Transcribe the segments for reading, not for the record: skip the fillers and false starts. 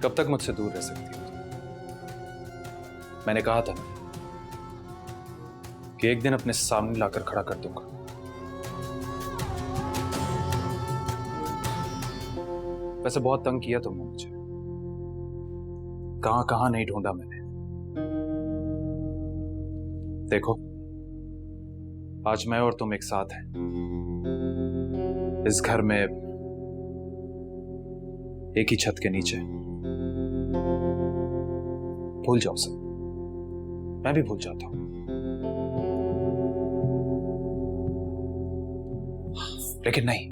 कब तक मुझसे दूर रह सकती हो? मैंने कहा था ना कि एक दिन अपने सामने लाकर खड़ा कर दूंगा। वैसे बहुत तंग किया तुमने मुझे, कहां कहां नहीं ढूंढा मैंने। देखो, आज मैं और तुम एक साथ हैं इस घर में, एक ही छत के नीचे। भूल जाओ सब, मैं भी भूल जाता हूं, लेकिन नहीं,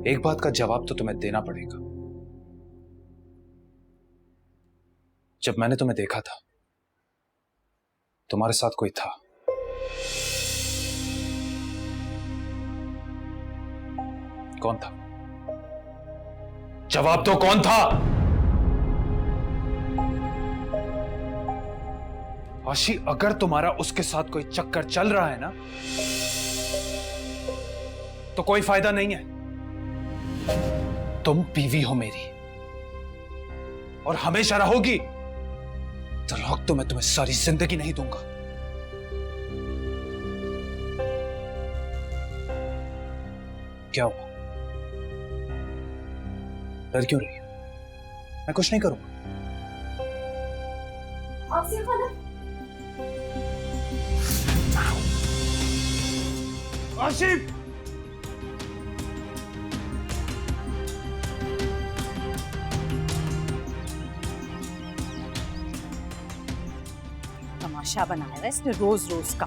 एक बात का जवाब तो तुम्हें देना पड़ेगा। जब मैंने तुम्हें देखा था, तुम्हारे साथ कोई था। कौन था? जवाब दो, कौन था? आशी, अगर तुम्हारा उसके साथ कोई चक्कर चल रहा है ना, तो कोई फायदा नहीं है। तुम बीवी हो मेरी और हमेशा रहोगी। तलाक तो मैं तुम्हें सारी जिंदगी नहीं दूंगा। क्या हुआ? डर क्यों रही हो? मैं कुछ नहीं करूंगा। आसिफ! तमाशा बनाया है इसने रोज रोज का।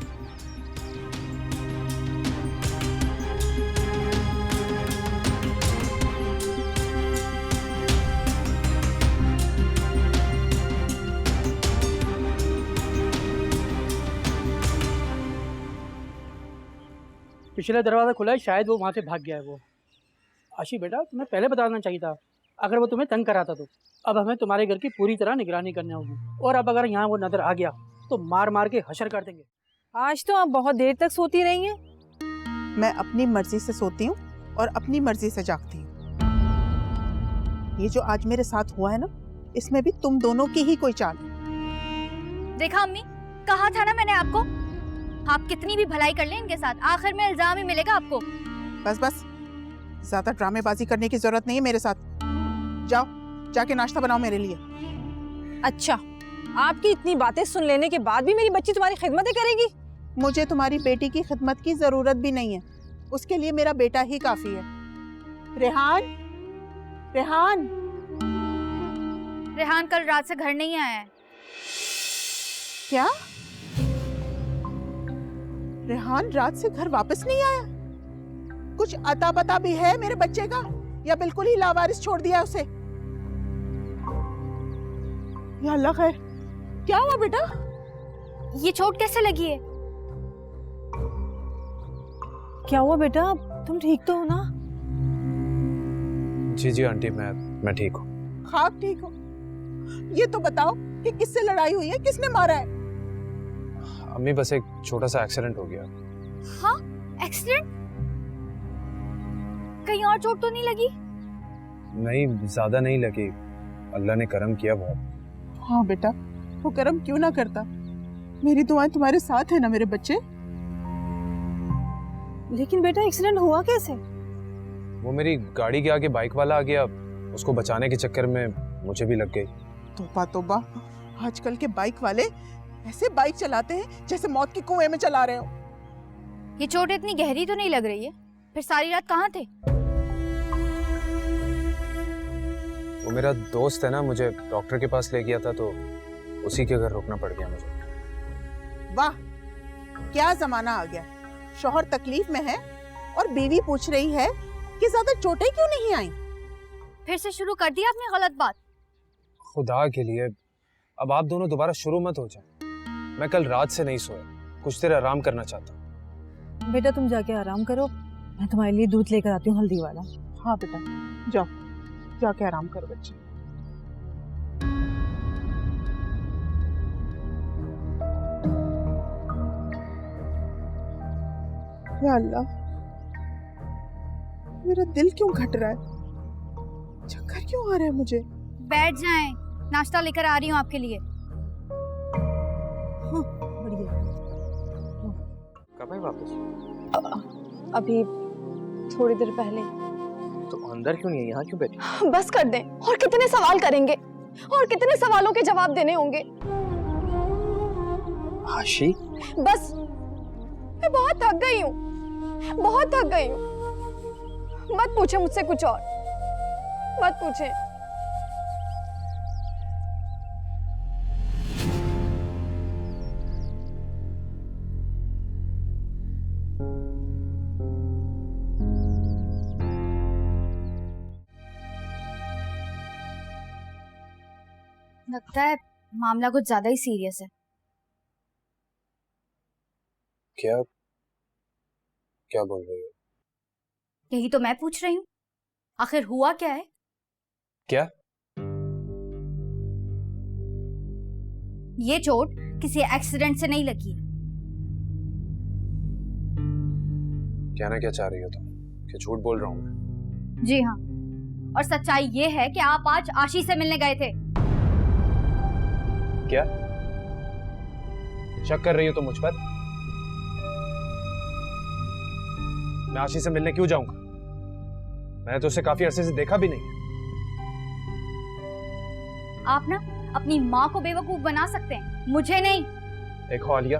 पिछला दरवाज़ा खुला है, शायद वो वहाँ से भाग गया है। वो आशी बेटा, तुम्हें पहले बताना चाहिए था अगर वो तुम्हें तंग कराता तो। अब हमें तुम्हारे घर की पूरी तरह निगरानी करनी होगी, और अब अगर यहाँ वो नजर आ गया तो मार मार के हशर कर देंगे। आज तो आप बहुत देर तक सोती रही हैं। मैं अपनी मर्जी से सोती हूँ और अपनी मर्जी से जागती हूँ। ये जो आज मेरे साथ हुआ है ना, इसमें भी तुम दोनों की ही कोई चाल है। देखा अम्मी, कहा था ना मैंने आपको, आप कितनी भी भलाई कर लें इनके साथ, आखिर में इल्जाम ही मिलेगा आपको। बस बस, ज्यादा ड्रामेबाजी करने की जरूरत नहीं है मेरे साथ। जाओ, जाके नाश्ता बनाओ मेरे लिए। अच्छा, आपकी इतनी बातें सुन लेने के बाद भी मेरी बच्ची तुम्हारी खिदमतें करेगी? मुझे तुम्हारी बेटी की खिदमत की जरूरत भी नहीं है, उसके लिए मेरा बेटा ही काफी है। रेहान, रेहान। रेहान कल रात से घर नहीं आया है। क्या? रेहान रात से घर वापस नहीं आया? कुछ अता पता भी है मेरे बच्चे का, या बिल्कुल ही लावारिस छोड़ दिया उसे? या अल्लाह खैर, क्या हुआ बेटा? ये चोट कैसे लगी है? क्या हुआ बेटा, तुम ठीक तो हो ना? जी जी आंटी, मैं ठीक हूँ। खाक ठीक हो? ये तो बताओ कि किससे लड़ाई हुई है, किसने मारा है? अम्मी, बस एक छोटा सा एक्सीडेंट हो गया। हाँ, एक्सीडेंट? कहीं और चोट तो नहीं लगी? नहीं, ज्यादा नहीं लगी, अल्लाह ने करम किया बहुत। हाँ बेटा, वो करम क्यों ना करता। मेरी दुआएं तुम्हारे साथ है ना मेरे बच्चे। लेकिन बेटा एक्सीडेंट हुआ कैसे? वो मेरी गाड़ी के आगे बाइक वाला आ गया, उसको बचाने के चक्कर में मुझे भी लग गई। तौबा तौबा, आजकल के बाइक वाले ऐसे बाइक चलाते हैं जैसे मौत के कुएं में चला रहे हो। ये चोट इतनी गहरी तो नहीं लग रही है? फिर सारी रात कहाँ थे? वो मेरा दोस्त है ना, मुझे डॉक्टर के पास ले गया था, तो उसी के घर रुकना पड़ गया मुझे। वाह, क्या जमाना आ गया। शौहर तकलीफ में है और बीवी पूछ रही है कि ज्यादा चोटें क्यों नहीं आई। फिर से शुरू कर दिया आपने गलत बात। खुदा के लिए अब आप दोनों दोबारा शुरू मत हो जाए। मैं कल रात से नहीं सोया, कुछ देर आराम करना चाहता हूँ। बेटा तुम जाके आराम करो, मैं तुम्हारे लिए दूध लेकर आती हूँ हल्दी वाला। हाँ बेटा, जाओ, जाके आराम करो बच्चे। या अल्लाह, मेरा दिल क्यों घट रहा है। क्यों आ रहा है मुझे? बैठ जाएं, नाश्ता लेकर आ रही हूँ आपके लिए। हाँ, बढ़िया। कब है वापस? अभी थोड़ी देर पहले। तो अंदर क्यों नहीं है, यहाँ क्यों बैठी? बस कर दें, और कितने सवाल करेंगे और कितने सवालों के जवाब देने होंगे। आशी, बस, मैं बहुत थक गई हूँ, बहुत थक गई हूँ। मत पूछे मुझसे कुछ और, मत पूछे। लगता है मामला कुछ ज्यादा ही सीरियस है। क्या क्या बोल रही हो? यही तो मैं पूछ रही हूँ, आखिर हुआ क्या है? क्या? ये चोट किसी एक्सीडेंट से नहीं लगी है। क्या ना क्या चाह रही हो तुम? क्या झूठ बोल रहा हूँ मैं? जी हाँ, और सच्चाई ये है कि आप आज आशी से मिलने गए थे। क्या शक कर रही हो तुम मुझ पर? मैं आशी से मिलने क्यों जाऊंगा? मैंने तो उसे काफी अरसे से देखा भी नहीं। आप ना अपनी माँ को बेवकूफ बना सकते हैं, मुझे नहीं। देखो आलिया,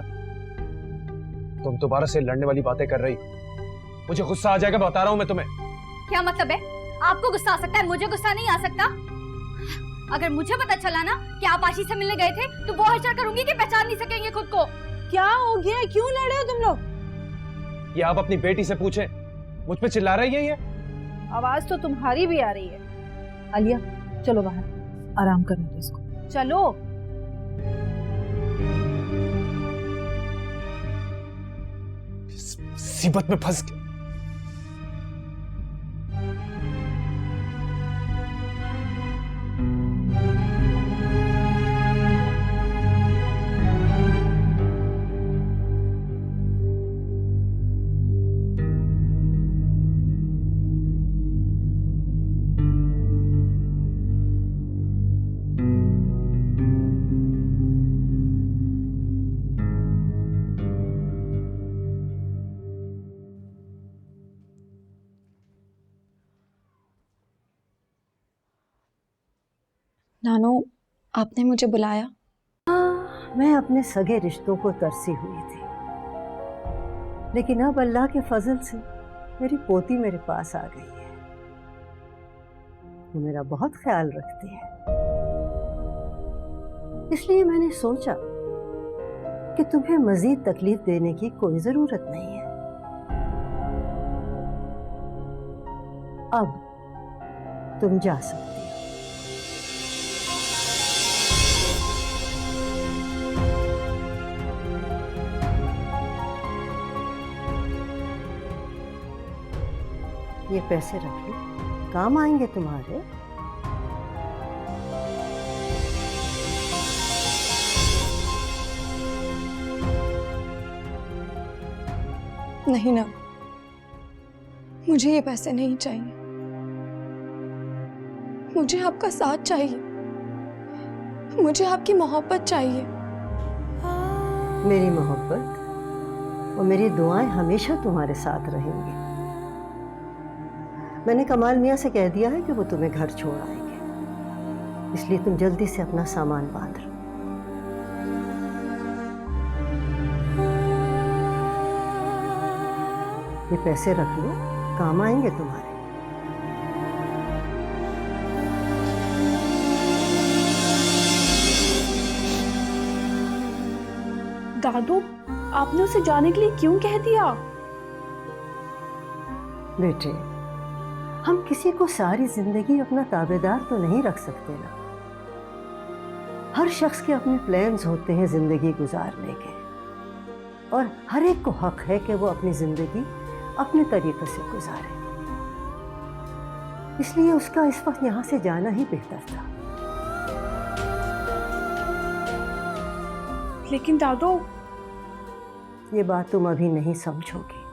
तुम दोबारा से लड़ने वाली बातें कर रही हो, मुझे गुस्सा आ जाएगा, बता रहा हूं मैं तुम्हें। क्या मतलब है? आपको गुस्सा आ सकता है, मुझे गुस्सा नहीं आ सकता? अगर मुझे पता चला ना कि आप आशी से मिलने गए थे तो वो हश्र करूंगी कि पहचान नहीं सकेंगे खुद को। क्या हो गया? क्यों लड़े हो तुम लोग? ये आप अपनी बेटी से पूछें, मुझ पे चिल्ला रही है ये? आवाज तो तुम्हारी भी आ रही है। आलिया, चलो बाहर, आराम करने दो इसको। चलो। इस मुसीबत में फंस गया। नानो, आपने मुझे बुलाया? मैं अपने सगे रिश्तों को तरसी हुई थी, लेकिन अब अल्लाह के फजल से मेरी पोती मेरे पास आ गई है। वो मेरा बहुत ख्याल रखती है, इसलिए मैंने सोचा कि तुम्हें मजीद तकलीफ देने की कोई जरूरत नहीं है। अब तुम जा सकती हो। ये पैसे रख लो, काम आएंगे तुम्हारे। नहीं ना, मुझे ये पैसे नहीं चाहिए। मुझे आपका साथ चाहिए, मुझे आपकी मोहब्बत चाहिए। मेरी मोहब्बत और मेरी दुआएं हमेशा तुम्हारे साथ रहेंगी। मैंने कमाल मियाँ से कह दिया है कि वो तुम्हें घर छोड़ आएंगे, इसलिए तुम जल्दी से अपना सामान बांध लो। ये पैसे रख लो, काम आएंगे तुम्हारे। दादू, आपने उसे जाने के लिए क्यों कह दिया? बेटे, हम किसी को सारी जिंदगी अपना ताबेदार तो नहीं रख सकते ना। हर शख्स के अपने प्लान्स होते हैं जिंदगी गुजारने के, और हर एक को हक है कि वो अपनी जिंदगी अपने तरीके से गुजारे। इसलिए उसका इस वक्त यहाँ से जाना ही बेहतर था। लेकिन दादू, ये बात तुम अभी नहीं समझोगी।